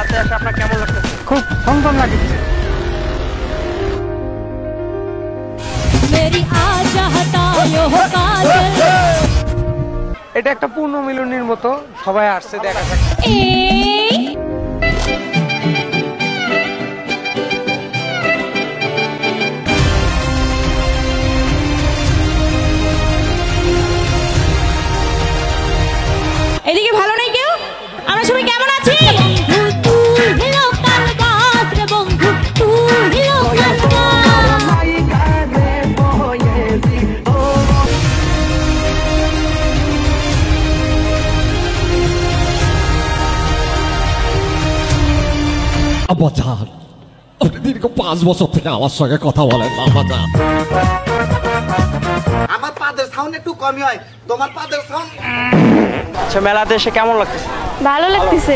মেলাতে এসে আপনার কেমন লাগতেছে? খুব থমথম লাগছে। এটা একটা পূর্ণ মিলনের মতো, সবাই আসছে দেখা যাক। এদিকে ভালো নেই কেউ? আমরা সবাই কেমন আছি? আব্বাজান, আপনি দীর্ঘ 5 বছর থেকে আমার সঙ্গে কথা বলেন না আব্বাজান। আমার পাদের সাউন্ড একটু কমই হয়, তোমার পাদের সাউন্ড। আচ্ছা, মেলাতে এসে কেমন লাগতেছে? ভালো লাগতেছে।